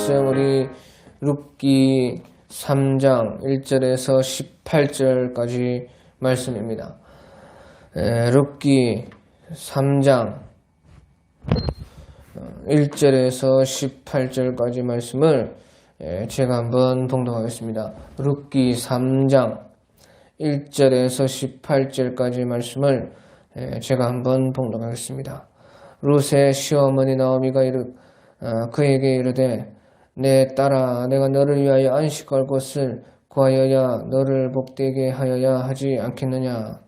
말씀 우리 룻기 3장 1절에서 18절까지 말씀입니다. 룻기 3장 1절에서 18절까지 말씀을 제가 한번 봉독하겠습니다. 룻기 3장 1절에서 18절까지 말씀을 제가 한번 봉독하겠습니다. 룻의 시어머니 나오미가 그에게 이르되 내 딸아 내가 너를 위하여 안식할 곳을 구하여야 너를 복되게 하여야 하지 않겠느냐.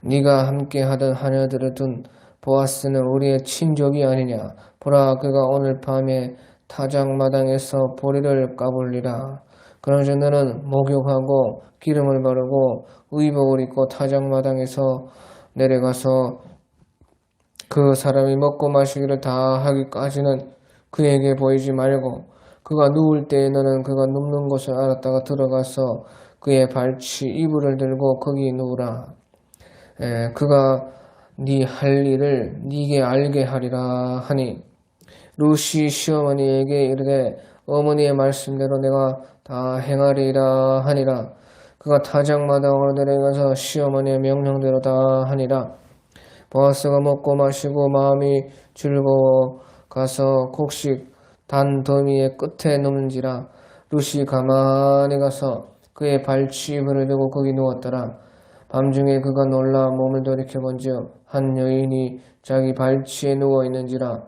네가 함께 하던 하녀들을 둔 보아스는 우리의 친족이 아니냐. 보라 그가 오늘 밤에 타작마당에서 보리를 까불리라. 그러므로 너는 목욕하고 기름을 바르고 의복을 입고 타작마당에서 내려가서 그 사람이 먹고 마시기를 다 하기까지는 그에게 보이지 말고 그가 누울 때에 너는 그가 눕는 곳을 알았다가 들어가서 그의 발치 이불을 들고 거기 누우라. 그가 네 할 일을 네게 알게 하리라 하니 룻이 시어머니에게 이르되 어머니의 말씀대로 내가 다 행하리라 하니라. 그가 타작마당으로 내려가서 시어머니의 명령대로 다 하니라. 보아스가 먹고 마시고 마음이 즐거워 가서 곡식 단 더미의 끝에 누는지라. 룻이 가만히 가서 그의 발치이불을 들고 거기 누웠더라. 밤중에 그가 놀라 몸을 돌이켜본즉 한 여인이 자기 발치에 누워있는지라.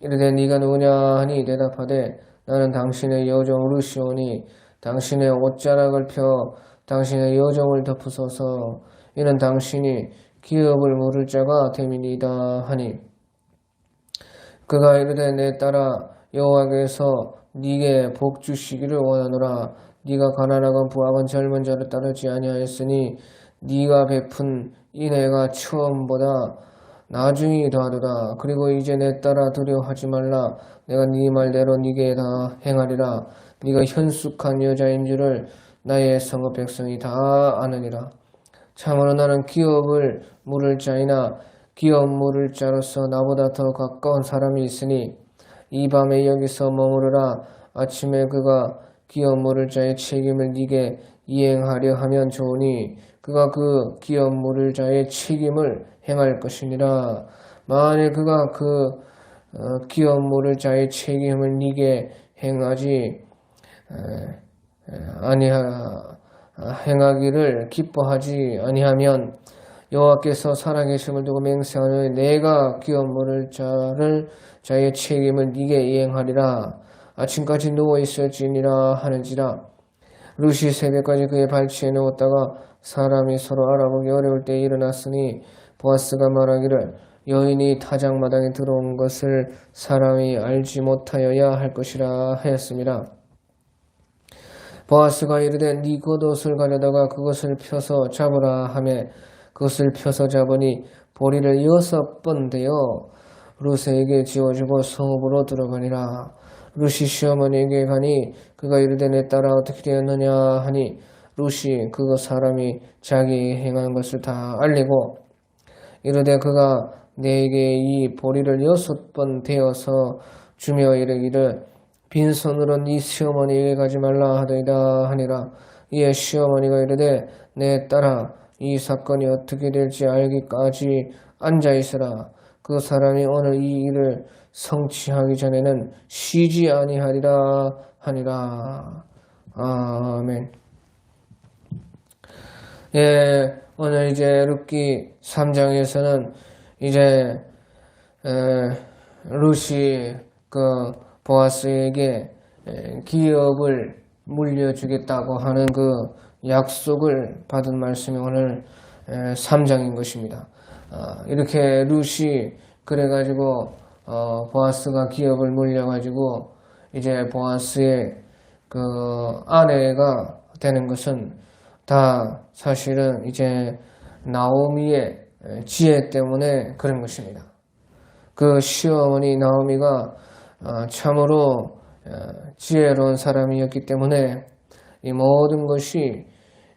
이르되 네가 누구냐 하니 대답하되 나는 당신의 여종 룻이오니 당신의 옷자락을 펴 당신의 여종을 덮으소서. 이는 당신이 기업을 물을 자가 됨이니이다 하니 그가 이르되 내 딸아 여호와께서 네게 복 주시기를 원하노라. 네가 가난하건 부하건 젊은 자를 따르지 아니하였으니 네가 베푼 인애가 처음보다 나중이 더하도다. 그리고 이제 내 딸아 두려워하지 말라. 내가 네 말대로 네게 다 행하리라. 네가 현숙한 여자인 줄을 나의 성읍 백성이 다 아느니라. 참으로 나는 기업을 물을 자이나 기업 물을 자로서 나보다 더 가까운 사람이 있으니 이 밤에 여기서 머무르라. 아침에 그가 기업 물을 자의 책임을 네게 이행하려 하면 좋으니 그가 그 기업 물을 자의 책임을 행할 것이니라. 만일 그가 그 기업 물을 자의 책임을 네게 행하기를 기뻐하지 아니하면 여호와께서 살아계심을 두고 맹세하노니 내가 기업 물을 자의 책임을 네게 이행하리라. 아침까지 누워 있을지니라 하는지라. 룻이 새벽까지 그의 발치에 누웠다가 사람이 서로 알아보기 어려울 때에 일어났으니 보아스가 말하기를 여인이 타작마당에 들어온 것을 사람이 알지 못하여야 할 것이라 하였습니다. 보아스가 이르되 네 겉옷을 가려다가 그것을 펴서 잡으라 하매 그것을 펴서 잡으니 보리를 6번 대어 룻에게 지어주고 성읍으로 들어가니라. 룻이 시어머니에게 가니 그가 이르되 내 딸아 어떻게 되었느냐 하니 룻이 그거 사람이 자기 행한 것을 다 알리고 이르되 그가 내게 이 보리를 6번 대어서 주며 이르기를 빈손으로 네 시어머니에게 가지 말라 하더이다 하니라. 이에 시어머니가 이르되 내 딸아 이 사건이 어떻게 될지 알기까지 앉아있으라. 그 사람이 오늘 이 일을 성취하기 전에는 쉬지 아니하리라 하니라. 아멘. 오늘 이제 룻기 3장에서는 이제 룻이 그 보아스에게 기업을 물려주겠다고 하는 그 약속을 받은 말씀이 오늘 3장인 것입니다. 이렇게 룻이 그래가지고 보아스가 기업을 물려가지고 이제 보아스의 그 아내가 되는 것은 다 사실은 이제 나오미의 지혜 때문에 그런 것입니다. 그 시어머니 나오미가 참으로 지혜로운 사람이었기 때문에 이 모든 것이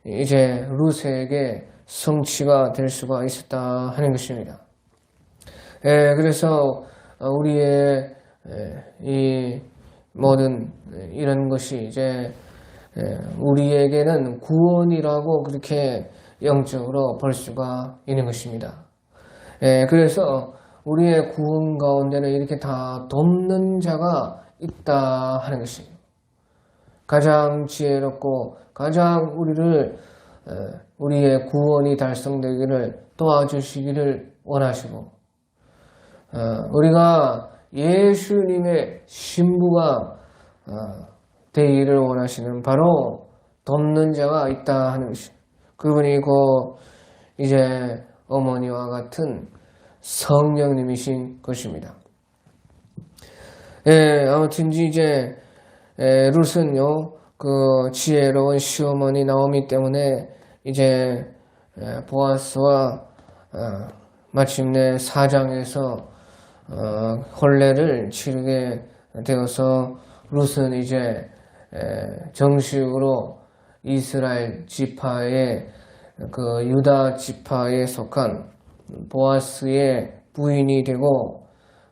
이제 룻에게 성취가 될 수가 있었다 하는 것입니다. 그래서 우리의 이 모든 이런 것이 이제 우리에게는 구원이라고 그렇게 영적으로 볼 수가 있는 것입니다. 그래서 우리의 구원 가운데는 이렇게 다 돕는 자가 있다 하는 것입니다. 가장 지혜롭고 가장 우리의 구원이 달성되기를 도와주시기를 원하시고, 우리가 예수님의 신부가 되기를 원하시는 바로 돕는 자가 있다 하는 것입니다. 그분이 곧 이제 어머니와 같은 성령님이신 것입니다. 아무튼 이제 룻은요, 그 지혜로운 시어머니 나오미 때문에 이제 보아스와 마침내 4장에서 혼례를 치르게 되어서 룻은 이제 정식으로 이스라엘 지파의 그 유다 지파에 속한 보아스의 부인이 되고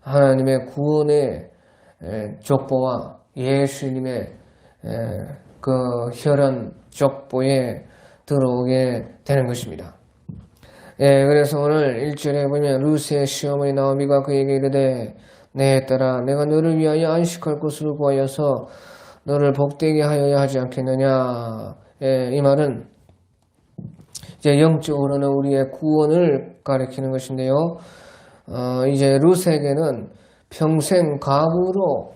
하나님의 구원의 족보와 예수님의 그 혈연 족보에 들어오게 되는 것입니다. 그래서 오늘 1절에 보면 룻의 시어머니 나오미가 그에게 이르되 내 딸아 내가 너를 위하여 안식할 곳을 구하여서 너를 복되게 하여야 하지 않겠느냐. 이 말은 이제 영적으로는 우리의 구원을 가리키는 것인데요. 이제 룻에게는 평생 과부로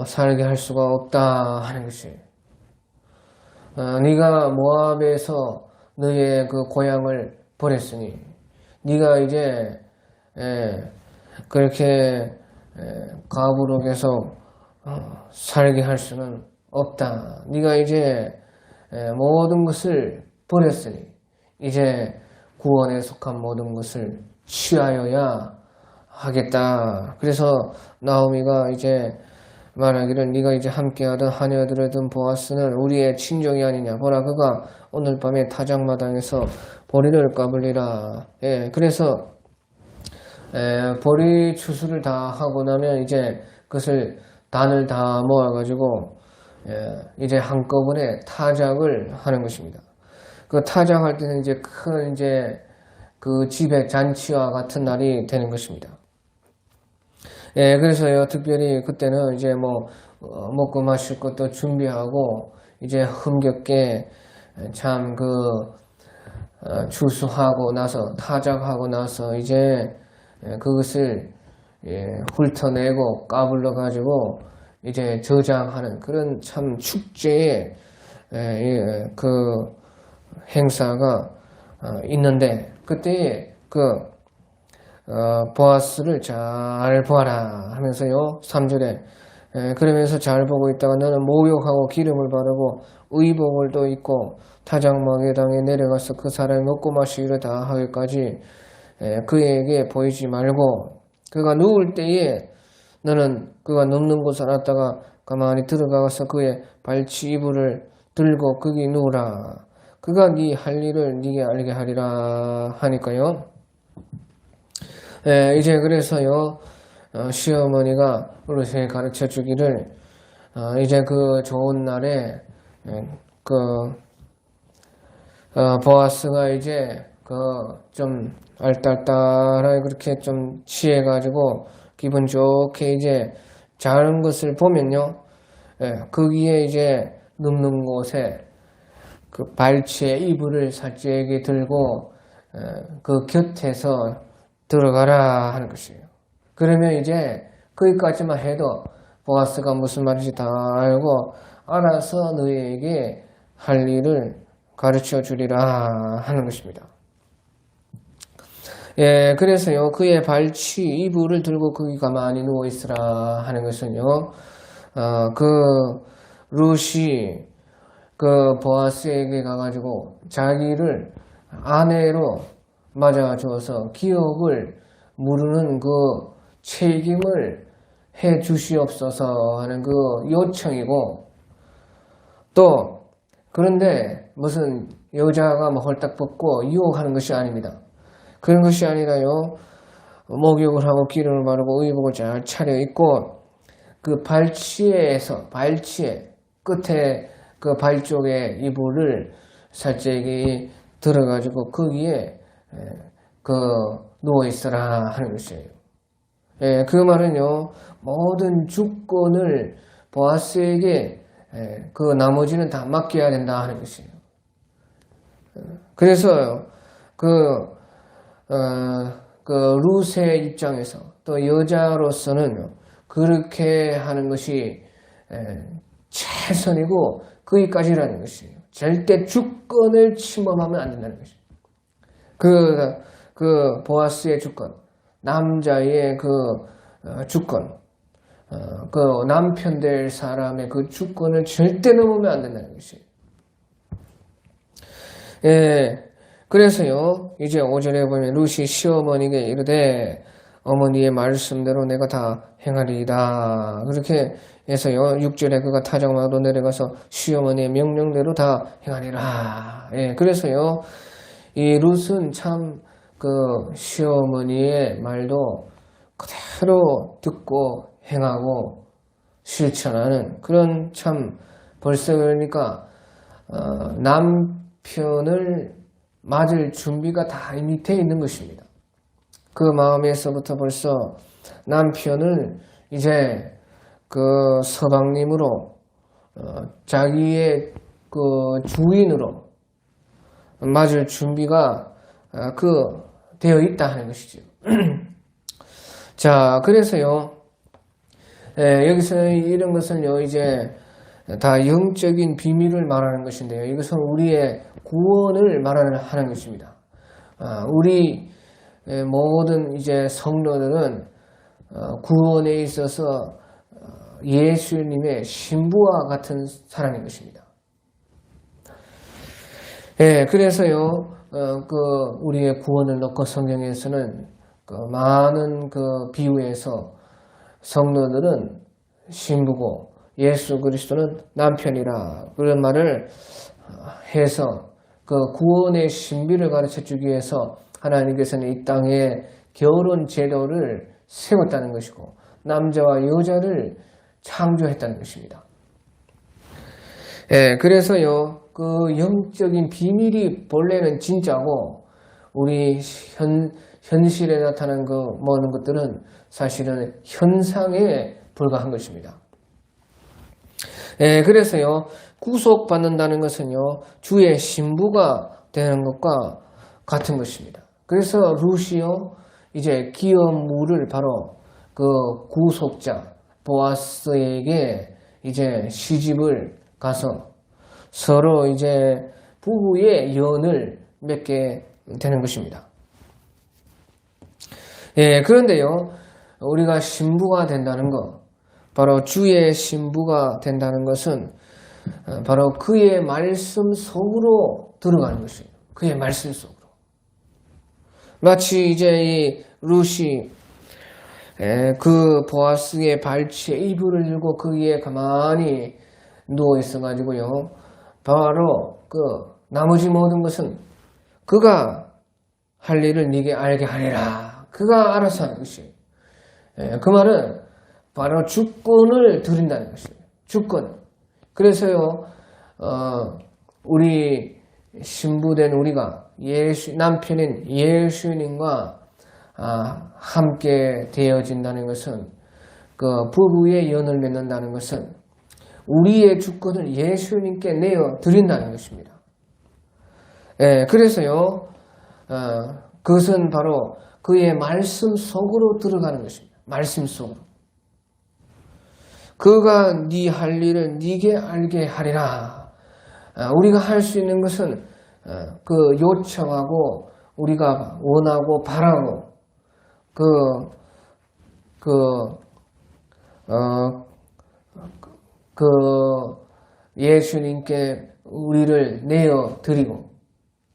살게 할 수가 없다 하는 것이에요. 네가 모압에서 너의 그 고향을 버렸으니 네가 이제 그렇게 과부로 계속 살게 할 수는 없다. 네가 이제 모든 것을 버렸으니 이제 구원에 속한 모든 것을 취하여야 하겠다. 그래서 나오미가 이제 말하기를 네가 이제 함께하던 하녀들이든 보아스는 우리의 친족이 아니냐. 보라 그가 오늘 밤에 타작마당에서 보리를 까불리라. 그래서 보리 추수를 다 하고 나면 이제 그것을 단을 다 모아가지고 이제 한꺼번에 타작을 하는 것입니다. 그 타작할 때는 이제 큰 이제 그 집의 잔치와 같은 날이 되는 것입니다. 그래서요, 특별히 그때는 이제 먹고 마실 것도 준비하고, 이제 흥겹게 참 추수하고 나서, 타작하고 나서, 이제 그것을 훑어내고 까불러가지고, 이제 저장하는 그런 참 축제의 그 행사가 있는데, 그때 보아스를 잘 보아라 하면서요 3절에 그러면서 잘 보고 있다가 너는 목욕하고 기름을 바르고 의복을 또 입고 타작마게 당에 내려가서 그 사람이 먹고 마시기를 다 하기까지 그에게 보이지 말고 그가 누울 때에 너는 그가 눕는 곳을 알았다가 가만히 들어가서 그의 발치 이불을 들고 거기 누우라. 그가 네 할 일을 네게 알게 하리라 하니까요. 이제 그래서요, 시어머니가 룻에 가르쳐 주기를, 이제 그 좋은 날에, 보아스가 이제, 좀 알딸딸하게 그렇게 좀 취해가지고, 기분 좋게 이제 자는 것을 보면요, 거기에 이제 눕는 곳에 그 발치에 이불을 살짝이 들고, 그 곁에서 들어가라 하는 것이에요. 그러면 이제 거기까지만 해도 보아스가 무슨 말인지 다 알고 알아서 너희에게 할 일을 가르쳐 주리라 하는 것입니다. 그래서요 그의 발치 이불을 들고 거기 가만히 누워 있으라 하는 것은요 그 룻이 그 보아스에게 가가지고 자기를 아내로 맞아 주어서 기업을 물으는 그 책임을 해 주시옵소서 하는 그 요청이고 또 그런데 무슨 여자가 홀딱 벗고 유혹하는 것이 아닙니다. 그런 것이 아니라요 목욕을 하고 기름을 바르고 의복을 잘 차려입고 그 발치에서 발치에 끝에 그 발 쪽에 이불을 살짝이 들어가지고 거기에 그 누워 있어라 하는 것이에요. 예, 그 말은요, 모든 주권을 보아스에게 그 나머지는 다 맡겨야 된다 하는 것이에요. 그래서 그 룻의 입장에서 또 여자로서는 그렇게 하는 것이 최선이고 거기까지라는 것이에요. 절대 주권을 침범하면 안 된다는 것이에요. 그 보아스의 주권, 남자의 그 주권, 그 남편 될 사람의 그 주권을 절대 넘으면 안 된다는 것이에요. 예, 그래서요, 이제 5절에 보면 룻이 시어머니에게 이르되 어머니의 말씀대로 내가 다 행하리이다. 그렇게 해서요, 6절에 그가 타작마로 내려가서 시어머니의 명령대로 다 행하리라. 예, 그래서요, 이 룻은 참 그 시어머니의 말도 그대로 듣고 행하고 실천하는 그런 참 벌써 그러니까 남편을 맞을 준비가 다 밑에 있는 것입니다. 그 마음에서부터 벌써 남편을 이제 그 서방님으로 자기의 그 주인으로 맞을 준비가 되어 있다 하는 것이죠. 자, 그래서요, 여기서 이런 것은요, 이제 다 영적인 비밀을 말하는 것인데요. 이것은 우리의 구원을 말하는 것입니다. 우리 모든 이제 성도들은 구원에 있어서 예수님의 신부와 같은 사람인 것입니다. 그래서요, 우리의 구원을 놓고 성경에서는 많은 비유에서 성도들은 신부고 예수 그리스도는 남편이라 그런 말을 해서 그 구원의 신비를 가르쳐 주기 위해서 하나님께서는 이 땅에 결혼 제도를 세웠다는 것이고 남자와 여자를 창조했다는 것입니다. 그래서요, 그 영적인 비밀이 본래는 진짜고 우리 현실에 나타난 그 모든 것들은 사실은 현상에 불과한 것입니다. 그래서요, 구속받는다는 것은요, 주의 신부가 되는 것과 같은 것입니다. 그래서 룻이요, 이제 기업물을 바로 그 구속자 보아스에게 이제 시집을 가서 서로 이제 부부의 연을 맺게 되는 것입니다. 그런데요, 우리가 신부가 된다는 것, 바로 주의 신부가 된다는 것은 바로 그의 말씀 속으로 들어가는 것이에요. 그의 말씀 속으로. 마치 이제 이 룻이 그 보아스의 발치에 이불을 들고 거기에 가만히 누워 있어가지고요. 바로 그 나머지 모든 것은 그가 할 일을 네게 알게 하리라. 그가 알아서 하는 것이에요. 그 말은 바로 주권을 드린다는 것이에요. 주권. 그래서요, 우리 신부된 우리가 남편인 예수님과 함께 되어진다는 것은 그 부부의 연을 맺는다는 것은 우리의 주권을 예수님께 내어 드린다는 것입니다. 그래서요, 그것은 바로 그의 말씀 속으로 들어가는 것입니다. 말씀 속으로. 그가 네 할 일을 네게 알게 하리라. 우리가 할 수 있는 것은 그 요청하고 우리가 원하고 바라고 예수님께 우리를 내어 드리고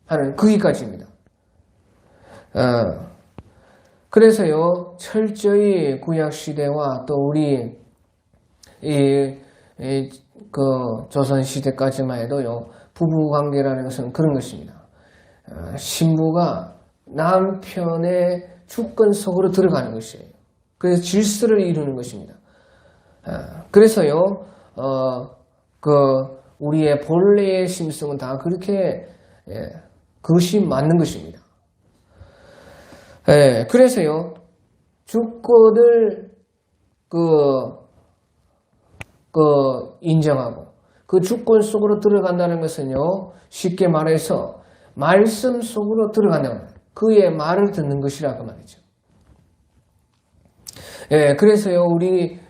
하는 거기까지입니다. 그래서요, 철저히 구약 시대와 또 우리 조선 시대까지만 해도요, 부부 관계라는 것은 그런 것입니다. 신부가 남편의 주권 속으로 들어가는 것이에요. 그래서 질서를 이루는 것입니다. 그래서요, 우리의 본래의 심성은 다 그렇게, 그것이 맞는 것입니다. 그래서요, 주권을, 인정하고, 그 주권 속으로 들어간다는 것은요, 쉽게 말해서, 말씀 속으로 들어간다는 거예요. 그의 말을 듣는 것이라고 말이죠. 그래서요,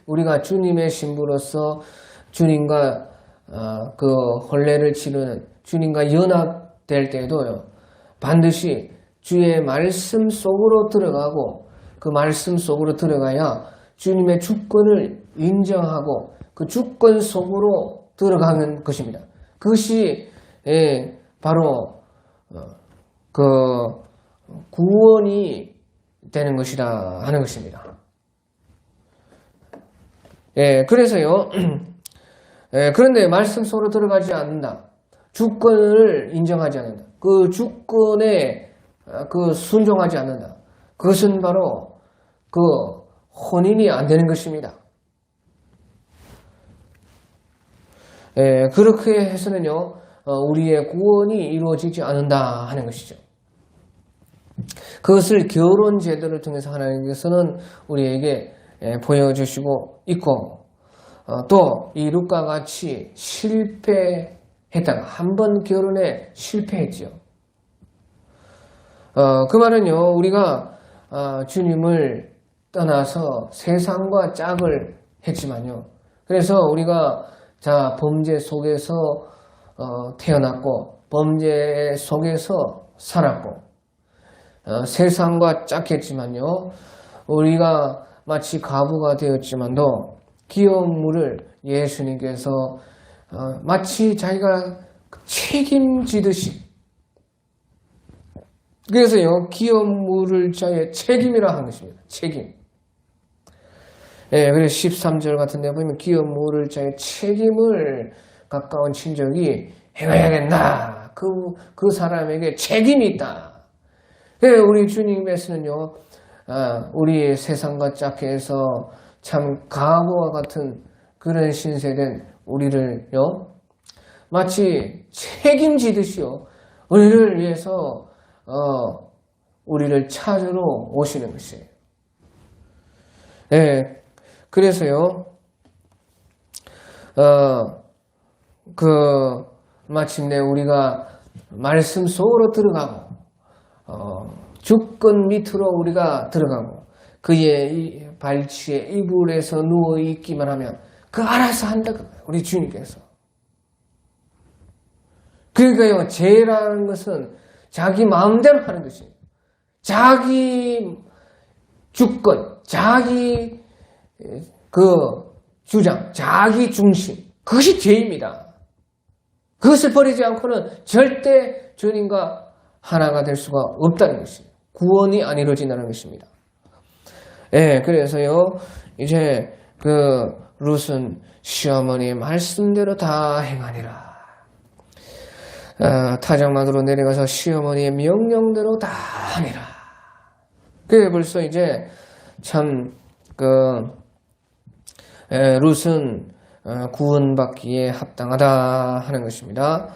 우리가 주님의 신부로서 주님과 혼례를 치르는 주님과 연합될 때도요, 반드시 주의 말씀 속으로 들어가고 그 말씀 속으로 들어가야 주님의 주권을 인정하고 그 주권 속으로 들어가는 것입니다. 그것이 바로 구원이 되는 것이다 하는 것입니다. 그래서요, 그런데 말씀 속으로 들어가지 않는다. 주권을 인정하지 않는다. 그 주권에 순종하지 않는다. 그것은 바로 혼인이 안 되는 것입니다. 그렇게 해서는요, 우리의 구원이 이루어지지 않는다 하는 것이죠. 그것을 결혼 제도를 통해서 하나님께서는 우리에게 보여주시고 있고, 또 이 룻과 같이 실패했다가 한 번 결혼에 실패했죠. 그 말은요, 우리가 주님을 떠나서 세상과 짝을 했지만요. 그래서 우리가 범죄 속에서 태어났고 범죄 속에서 살았고 세상과 짝했지만요. 우리가 마치 과부가 되었지만도 귀여운 물을 예수님께서 마치 자기가 책임지듯이, 그래서요, 귀여운 물을 자의 책임이라 하는 것입니다. 책임. 그래서 13절 같은 데 보면 귀여운 물을 자의 책임을 가까운 친족이 행해야겠나. 그 사람에게 책임이 있다. 우리 주님께서는요, 우리 세상과 짝해서 참 과거와 같은 그런 신세된 우리를요, 마치 책임지듯이요, 우리를 위해서 우리를 찾으러 오시는 것이에요. 그래서요, 마침내 우리가 말씀 속으로 들어가고, 주권 밑으로 우리가 들어가고, 그의 발치에 이불에서 누워있기만 하면, 알아서 한다, 우리 주님께서. 그러니까요, 죄라는 것은 자기 마음대로 하는 것이에요. 자기 주권, 자기 주장, 자기 중심, 그것이 죄입니다. 그것을 버리지 않고는 절대 주님과 하나가 될 수가 없다는 것이에요. 구원이 안 이루어진다는 것입니다. 그래서요, 이제 룻은 시어머니의 말씀대로 다 행하니라. 타작마루로 내려가서 시어머니의 명령대로 다 하니라. 그게 벌써 이제 참 룻은 구원받기에 합당하다 하는 것입니다.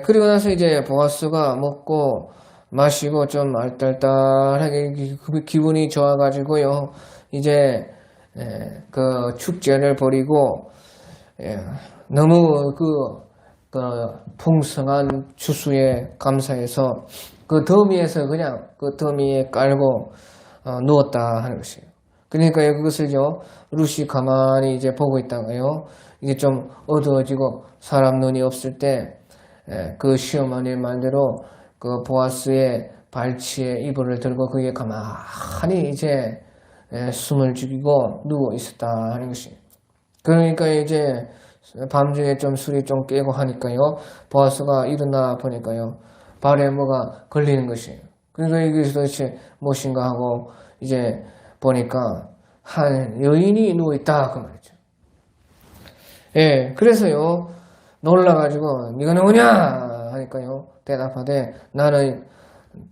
그리고 나서 이제 보아스가 먹고 마시고 좀 알딸딸하게 기분이 좋아가지고요, 이제 축제를 벌이고 너무 풍성한 추수에 감사해서 더미에서 그냥 더미에 깔고 누웠다 하는 것이에요. 그러니까요, 그것을요, 룻이 가만히 이제 보고 있다가요, 이게 좀 어두워지고 사람 눈이 없을 때 시어머니의 말대로 보아스의 발치에 이불을 들고 그게 가만히 이제 숨을 죽이고 누워 있었다 하는 것이에요. 그러니까 이제 밤중에 좀 술이 좀 깨고 하니까요, 보아스가 일어나 보니까요, 발에 뭐가 걸리는 것이에요. 그러니까 이게 도대체 무엇인가 하고 이제 보니까 한 여인이 누워 있다 그 말이죠. 그래서요, 놀라가지고 네가 누구냐 하니까요, 대답하되 나는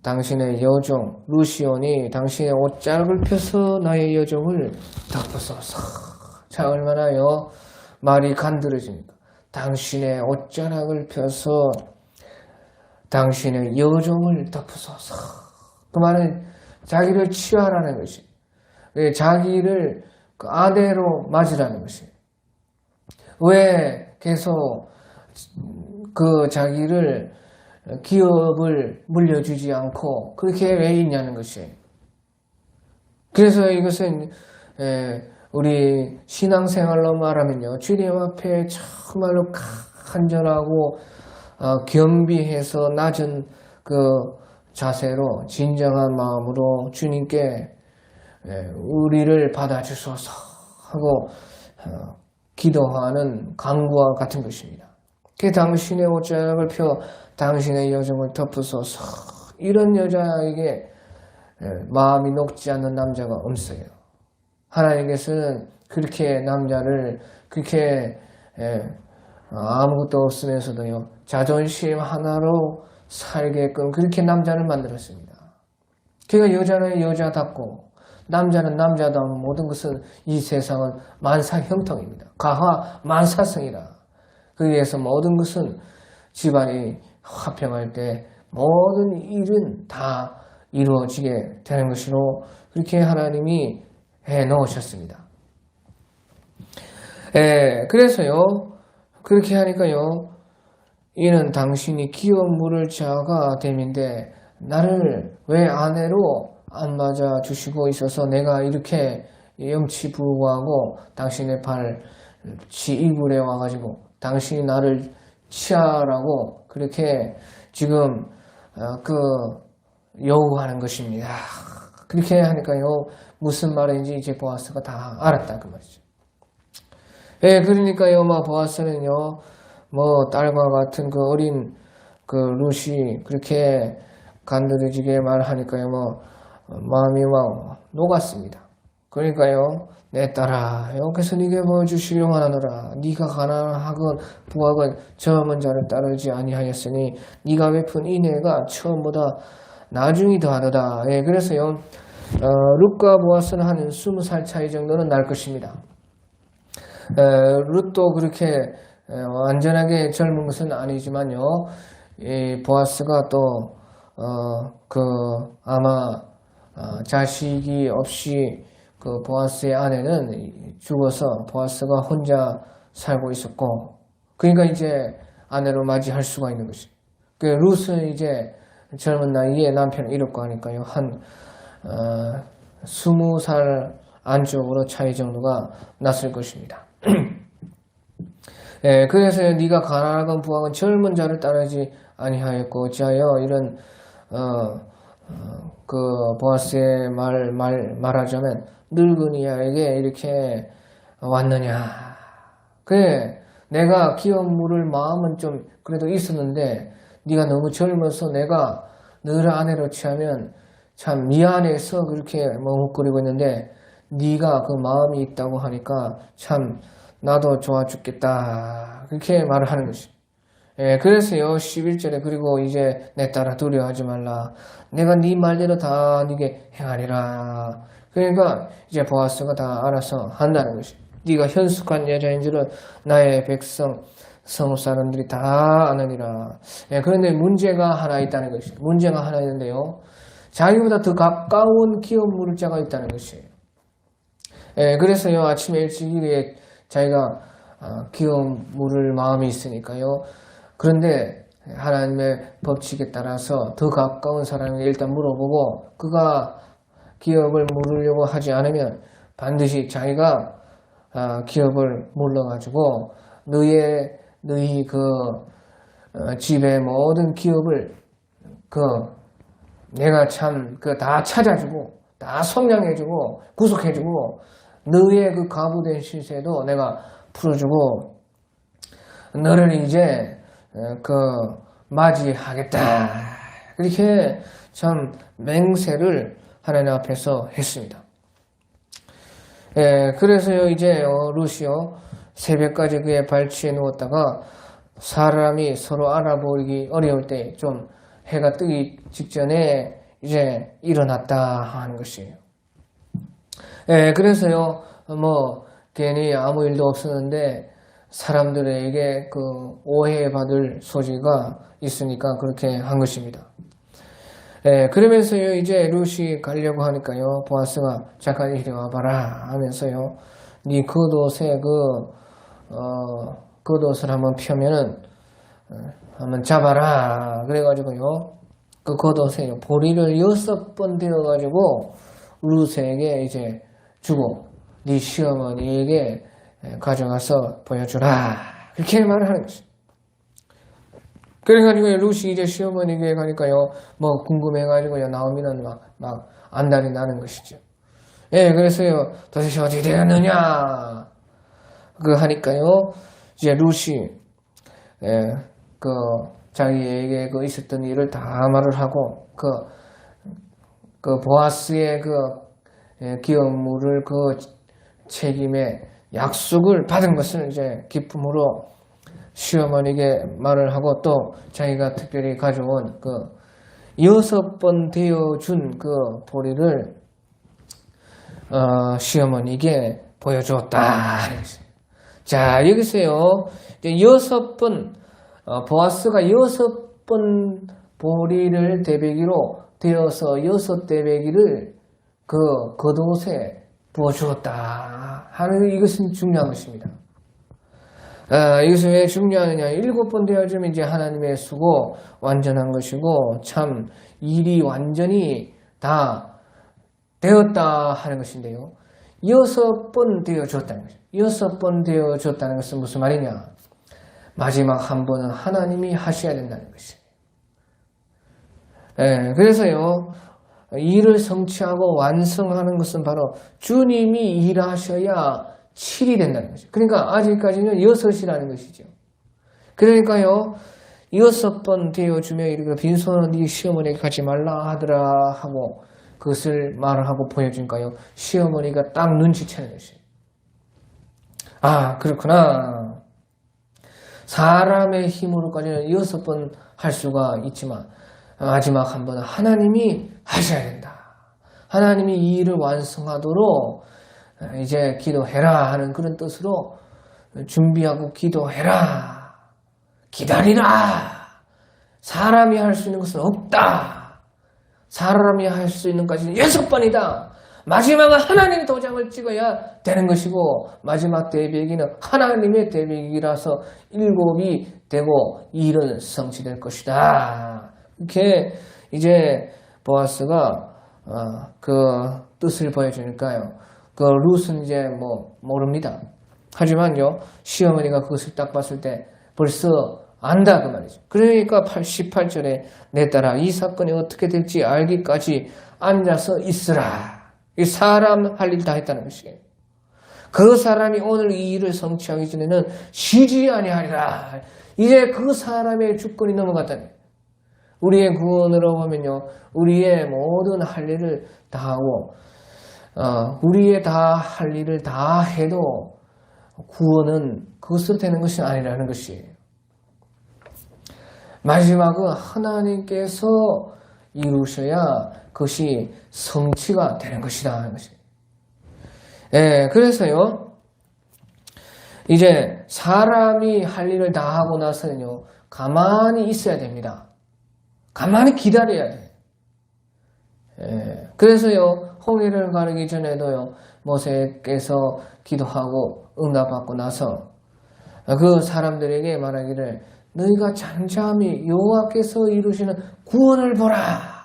당신의 여종 루시온이 당신의 옷장을 펴서 나의 여종을 덮어소서. 자, 얼마나요? 말이 간드러집니까? 당신의 옷자락을 펴서 당신의 여종을 덮으소서. 그 말은 자기를 취하라는 것이, 자기를 그 아내로 맞으라는 것이. 왜 계속 그 자기를 기업을 물려주지 않고 그렇게 왜 있냐는 것이. 그래서 이것은 우리 신앙생활로 말하면요, 주님 앞에 정말로 간절하고 겸비해서 낮은 그 자세로 진정한 마음으로 주님께 우리를 받아주소서 하고 기도하는 간구와 같은 것입니다. 그 당신의 옷자락을 펴 당신의 여정을 덮으소서. 이런 여자에게 마음이 녹지 않는 남자가 없어요. 하나님께서는 그렇게 남자를 그렇게 아무것도 없으면서도요, 자존심 하나로 살게끔 그렇게 남자를 만들었습니다. 그러니까 여자는 여자답고 남자는 남자다운 모든 것은 이 세상은 만사형통입니다. 가화 만사성이라. 그래서 모든 것은 집안이 화평할 때 모든 일은 다 이루어지게 되는 것으로 그렇게 하나님이 해 놓으셨습니다. 그래서요, 그렇게 하니까요, 이는 당신이 기업 물을 자가 됨인데 나를 왜 아내로 안 맞아 주시고 있어서 내가 이렇게 염치부구하고 당신의 이불에 와가지고 당신이 나를 취하라고 그렇게 지금 요구하는 것입니다. 그렇게 하니까요, 무슨 말인지 이제 보아스가 다 알았다 그 말이죠. 그러니까요, 보아스는요, 딸과 같은 그 어린 그 룻이 그렇게 간드러지게 말하니까요, 마음이 녹았습니다. 그러니까요, 내 딸아, 여기서 네게 주시려 하노라. 네가 가난하건 부하건 저먼 자를 따르지 아니하였으니 네가 베푼 인애가 처음보다 나중이 더하도다. 그래서요, 룻과 보아스는 한 20살 차이 정도는 날 것입니다. 룻도 그렇게 완전하게 젊은 것은 아니지만요, 보아스가 또 아마 자식이 없이 그 보아스의 아내는 죽어서 보아스가 혼자 살고 있었고, 그러니까 이제 아내로 맞이할 수가 있는 것이. 그 룻은 이제 젊은 나이에 남편을 잃었고 하니까요, 한 20살 안쪽으로 차이 정도가 났을 것입니다. 그래서 네가 가난하건 부하건 젊은 자를 따르지 아니하였고 어찌하여 이런 그 보아스의 말하자면 늙은이에게 이렇게 왔느냐. 그래, 내가 기업 물을 마음은 좀 그래도 있었는데 네가 너무 젊어서 내가 너를 아내로 취하면 참 미안해서 그렇게 머뭇거리고 있는데 네가 그 마음이 있다고 하니까 참 나도 좋아 죽겠다. 그렇게 말을 하는 것이. 그래서요, 11절에 그리고 이제 내 딸아 두려워하지 말라. 내가 네 말대로 다 네게 행하리라. 그러니까 이제 보아스가 다 알아서 한다는 것이. 네가 현숙한 여자인 줄은 나의 백성 성읍 사람들이 다 아느니라. 그런데 문제가 하나 있다는 것이. 문제가 하나 있는데요, 자기보다 더 가까운 기업 물을 자가 있다는 것이에요. 그래서요, 아침에 일찍 자기가 기업 물을 마음이 있으니까요. 그런데 하나님의 법칙에 따라서 더 가까운 사람에게 일단 물어보고 그가 기업을 물으려고 하지 않으면 반드시 자기가 기업을 물러가지고 너희 그 집의 모든 기업을 내가 참 다 찾아주고 다 성량해주고 구속해주고 너의 그 가부된 신세도 내가 풀어주고 너를 이제 맞이하겠다. 그렇게 참 맹세를 하나님 앞에서 했습니다. 그래서요, 이제 룻이요, 새벽까지 그의 발치에 누웠다가 사람이 서로 알아보기 어려울 때 좀 해가 뜨기 직전에 이제 일어났다 하는 것이에요. 그래서요, 괜히 아무 일도 없었는데 사람들에게 그 오해받을 소지가 있으니까 그렇게 한 것입니다. 그러면서요, 이제 룻이 가려고 하니까요, 보아스가 잠깐 이리 와봐라 하면서요, 네 겉옷에 겉옷을 한번 펴면은, 한번 잡아라. 그래가지고요, 그 겉옷에 보리를 6번 되어가지고, 룻에게 이제 주고, 네 시어머니에게 가져가서 보여주라. 그렇게 말을 하는 것입니다. 그래가지고 룻이 이제 시어머니에게 가니까요, 뭐 궁금해가지고요, 나오면은 막 안달이 나는 것이죠. 그래서요, 도대체 어떻게 되었느냐? 하니까요, 이제 룻이, 자기에게 있었던 일을 다 말을 하고, 보아스의 기업물을 책임에 약속을 받은 것을 이제 기쁨으로 시어머니에게 말을 하고 또 자기가 특별히 가져온 6번 되어준 보리를 시어머니에게 보여주었다. 자, 여기서요, 이제 6번, 보아스가 6번 보리를 대배기로 되어서 6대배기를 겉옷에 부어주었다 하는, 이것은 중요한 것입니다. 이것은 왜 중요하느냐? 7번 되어주면 이제 하나님의 수고 완전한 것이고, 참 일이 완전히 다 되었다 하는 것인데요. 6번 되어줬다는 것이죠. 6번 되어줬다는 것은 무슨 말이냐? 마지막 한 번은 하나님이 하셔야 된다는 것이에요. 그래서요, 일을 성취하고 완성하는 것은 바로 주님이 일하셔야 7이 된다는 것이죠. 그러니까 아직까지는 6이라는 것이죠. 그러니까요, 6번 되어주며 이렇게 빈손으로 네 시어머니에게 가지 말라 하더라 하고 그것을 말을 하고 보여주니까요, 시어머니가 딱 눈치채는 것이에요. 아, 그렇구나. 사람의 힘으로까지는 6번 할 수가 있지만 마지막 한 번은 하나님이 하셔야 된다. 하나님이 이 일을 완성하도록 이제 기도해라 하는 그런 뜻으로 준비하고 기도해라. 기다리라. 사람이 할 수 있는 것은 없다. 사람이 할 수 있는 것은 6번이다. 마지막은 하나님의 도장을 찍어야 되는 것이고, 마지막 대배기는 하나님의 대배기라서 7이 되고 일은 성취될 것이다. 이렇게 이제 보아스가 뜻을 보여주니까요, 룻은 이제 모릅니다. 하지만요, 시어머니가 그것을 딱 봤을 때 벌써 안다 그 말이죠. 그러니까 18절에 내 딸아 이 사건이 어떻게 될지 알기까지 앉아서 있으라. 이 사람 할 일 다 했다는 것이에요. 그 사람이 오늘 이 일을 성취하기 전에는 쉬지 아니하리라. 이제 그 사람의 주권이 넘어갔다니. 우리의 구원으로 보면요, 우리의 모든 할 일을 다 하고 우리의 다 할 일을 다 해도 구원은 그것으로 되는 것이 아니라는 것이에요. 마지막은 하나님께서 이루셔야 그것이 성취가 되는 것이다 하는 것이에요. 그래서요, 이제 사람이 할 일을 다 하고 나서는요, 가만히 있어야 됩니다. 가만히 기다려야 돼요. 그래서요, 홍해를 가르기 전에도요, 모세께서 기도하고 응답받고 나서 그 사람들에게 말하기를 너희가 잠잠히 여호와께서 이루시는 구원을 보라.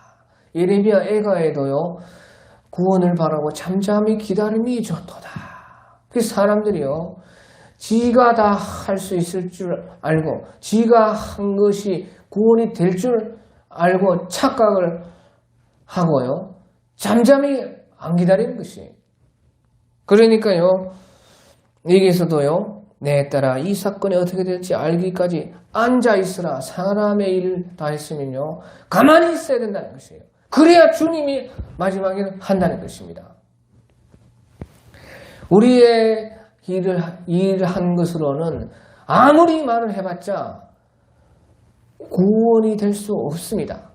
예레미야 애가에도요, 구원을 바라고 잠잠히 기다림이 좋도다. 그 사람들이요, 지가 다 할 수 있을 줄 알고 지가 한 것이 구원이 될 줄 알고 착각을 하고요, 잠잠히 안 기다리는 것이. 그러니까요, 여기서도요, 내 딸아 이 사건이 어떻게 될지 알기까지 앉아있으라. 사람의 일을 다 했으면요, 가만히 있어야 된다는 것이에요. 그래야 주님이 마지막에는 한다는 것입니다. 우리의 일한 것으로는 아무리 말을 해봤자 구원이 될 수 없습니다.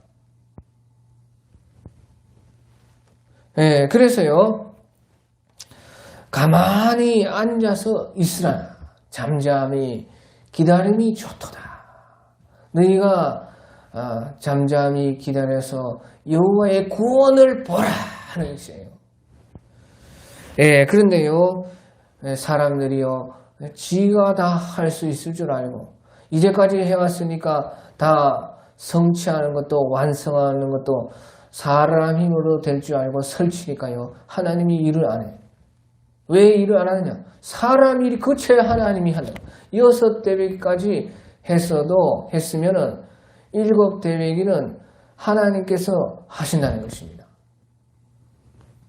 그래서요, 가만히 앉아서 있으라. 잠잠히 기다림이 좋도다. 너희가 잠잠히 기다려서 여호와의 구원을 보라 하는 것이에요. 예, 그런데요, 사람들이요, 지가 다 할 수 있을 줄 알고 이제까지 해왔으니까 다 성취하는 것도 완성하는 것도 사람 힘으로 될 줄 알고 설치니까요, 하나님이 일을 안 해요. 왜 일을 안 하느냐? 사람 일이 그쳐야 하나님이 한다. 6대배기까지 했으면은 7대배기는 하나님께서 하신다는 것입니다.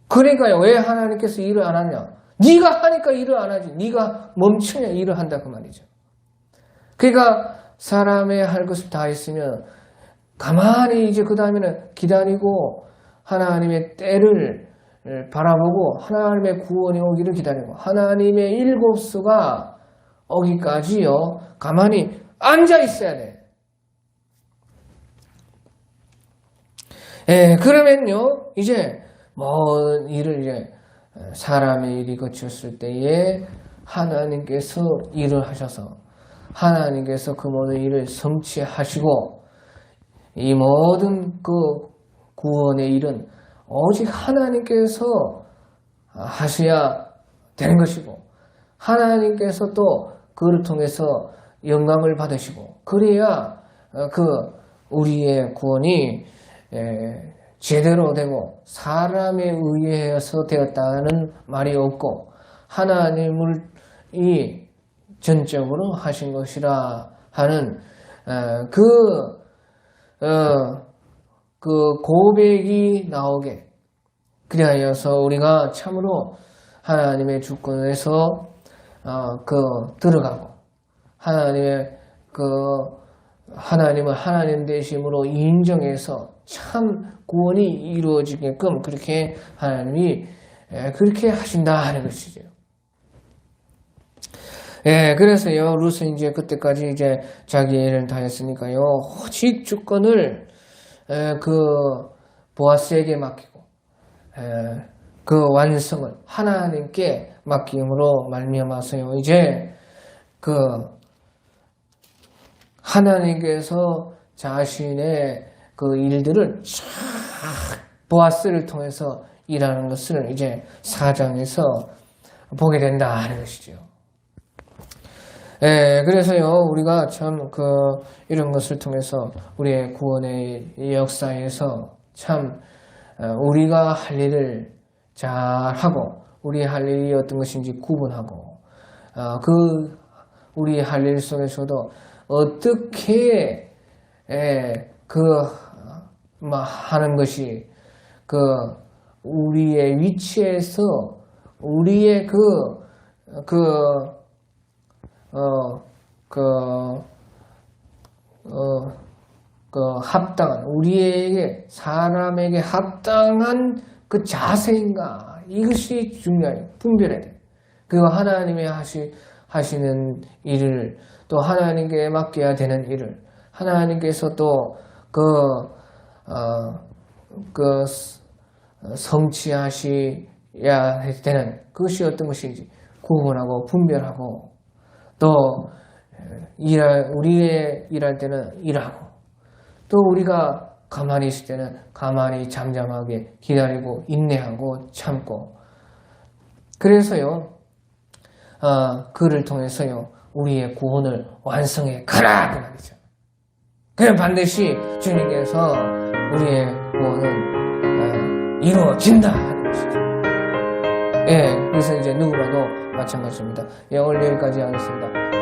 그러니까요, 왜 하나님께서 일을 안 하냐? 네가 하니까 일을 안 하지. 네가 멈추냐 일을 한다 그 말이죠. 그러니까 사람의 할 것을 다 했으면 가만히 이제 그 다음에는 기다리고 하나님의 때를 바라보고 하나님의 구원이 오기를 기다리고 하나님의 일곱수가 오기까지요 가만히 앉아 있어야 돼. 예, 그러면요 이제 모든 일을 이제 사람의 일이 거쳤을 때에 하나님께서 일을 하셔서 하나님께서 그 모든 일을 성취하시고 이 모든 그 구원의 일은 오직 하나님께서 하셔야 되는 것이고 하나님께서 또 그를 통해서 영광을 받으시고 그래야 그 우리의 구원이 제대로 되고 사람에 의해서 되었다는 말이 없고 하나님을 이 전적으로 하신 것이라 하는 그 고백이 나오게 그리하여서 우리가 참으로 하나님의 주권에서 들어가고 하나님을 하나님 되심으로 인정해서 참 구원이 이루어지게끔 그렇게 하나님이 그렇게 하신다 하는 것이죠. 예, 그래서요, 룻은 이제 그때까지 이제 자기 일을 다 했으니까요, 오직 주권을 보아스에게 맡기고, 그 완성을 하나님께 맡김으로 말미암아서요, 이제 하나님께서 자신의 그 일들을 쫙 보아스를 통해서 일하는 것을 이제 4장에서 보게 된다 하는 것이죠. 예, 그래서요, 우리가 참 이런 것을 통해서 우리의 구원의 역사에서 참 우리가 할 일을 잘 하고 우리의 할 일이 어떤 것인지 구분하고 우리 할 일 속에서도 어떻게 하는 것이 우리의 위치에서 우리의 합당한 우리에게 사람에게 합당한 그 자세인가 이것이 중요해요. 분별해야 돼. 그리고 하나님의 하시는 일을 또 하나님께 맡겨야 되는 일을 하나님께서 또 성취하셔야 되는 그것이 어떤 것인지 구분하고 분별하고 또 우리의 일할 때는 일하고 또 우리가 가만히 있을 때는 가만히 잠잠하게 기다리고 인내하고 참고 그래서요 그를 통해서요 우리의 구원을 완성해 가라 그 말이죠. 그럼 반드시 주님께서 우리의 구원은 이루어진다 하는 것이죠. 예, 그래서 이제 누구라도 마찬가지입니다. 예, 오늘 여기까지 하겠습니다.